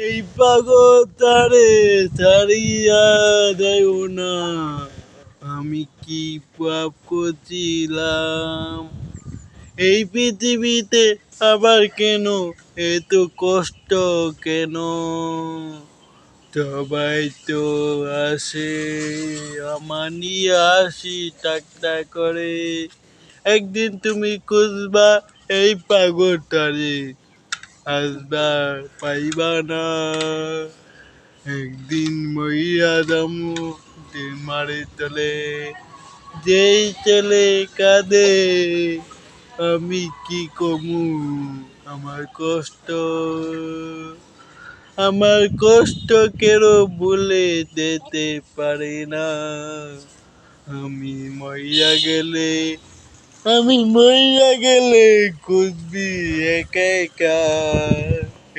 এই পাগতারে ছাড়িয়া দেও না, আমি কি পাপ করছিলাম? এই পৃথিবীতে আবার কেন এত কষ্ট কেন? সবাই তো আসে আমার নিয়ে আসি ঠাট্টা করে, একদিন তুমি খুঁজবা এই পাগলটারে, আসবা পাইবা না। একদিন মইয়া যামু মারে তলে, যেই ছেলে কাঁদে আমি কি কমু আমার কষ্ট, আমার কষ্ট কেন ভুলে যেতে পারি না। আমি মইয়া গেলে, আমি মইয়া গেলে খুঁজবি একা একা,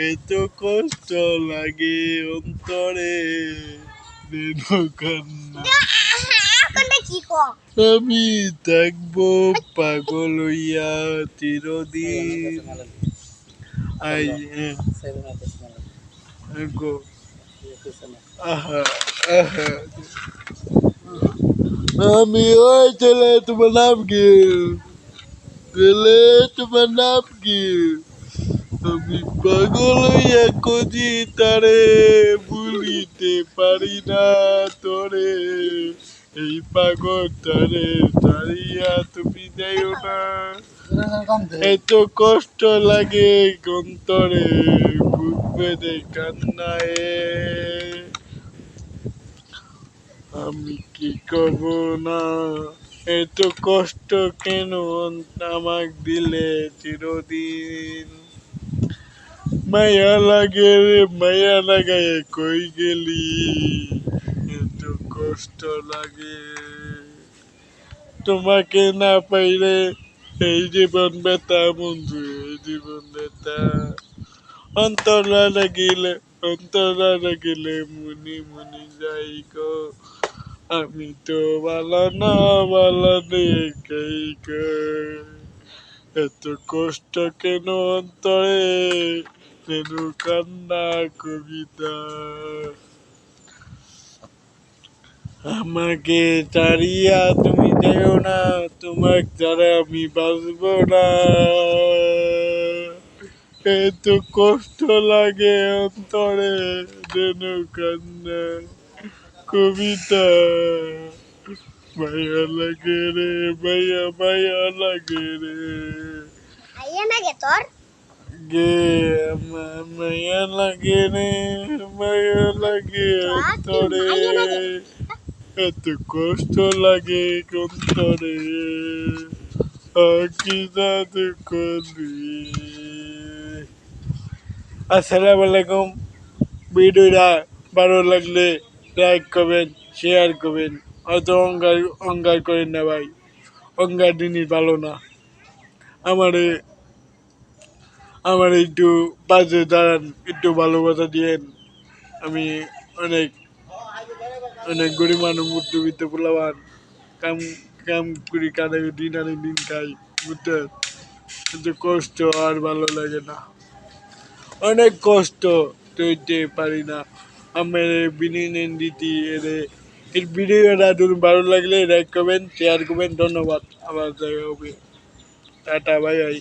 এত কষ্ট লাগে অন্তরে, যেন কান্না। আমি থাকবো পাগল হইয়া চিরদিন। আই গো আহা আহা। আমি ওই ছেলে, তোমার নাম কি? ছেলে, তোমার নাম কি? আমি পাগল হইয়া খুঁজি তারে, ভুলিতে পারি না তোরে। এই পাগলটারে ছাড়িয়া তুমি যাইও না, এত কষ্ট লাগে অন্তরে, বুক বেঁধে কান্নায়। আমি কি করব না, এত কষ্ট কেন আমাক দিলে চিরদিন। মায়া লাগে রে মায়া লাগায় কই গেলি, এত কষ্ট লাগে। তোমাকে না পাইলে এই জীবন ব্যথা বন্ধু, এই জীবন ব্যথা। অন্তর না লাগিলে, অন্তর না লাগিলে মুনি মুনি যাই গো। আমি তো ভালো না, ভালো নেই গো। এত কষ্ট কেন অন্তরে, যেন কান্না কবিতা। আমাকে ছাড়িয়া তুমি যেও না, তোমাকে ছাড়া আমি বাঁচব না। এত কষ্ট লাগে অন্তরে, যেন কান্না কবিতা। মায়া লাগে রে মায়া, মায়া লাগে রে গে, আমার মায়া লাগে রে, মায়া লাগে অন্তরে, এত কষ্ট লাগে অন্তরে, কি জাদু করলি। আসসালামু আলাইকুম। ভিডিওটা ভালো লাগলে লাইক করবেন, শেয়ার করবেন। অত অহংকার অহংকার করেন না ভাই, অহংকার জিনিস ভালো না। আমারে আমার একটু পাশে দাঁড়ান, একটু ভালোবাসা দিয়েন। আমি অনেক অনেক গরিব মানুষ, মধ্যবিত্ত পোলাবান, কাম কাম করি, কানে দিন আনি দিন খাই, বুঝতে কিন্তু কষ্ট আর ভালো লাগে না, অনেক কষ্ট তৈতে পারি না। আমার বিনিয়োগ দিতি এরে এই ভিডিওটা ভালো লাগলে লাইক করবেন, শেয়ার করবেন। ধন্যবাদ। আবার দেখা হবে। Tata, bye bye.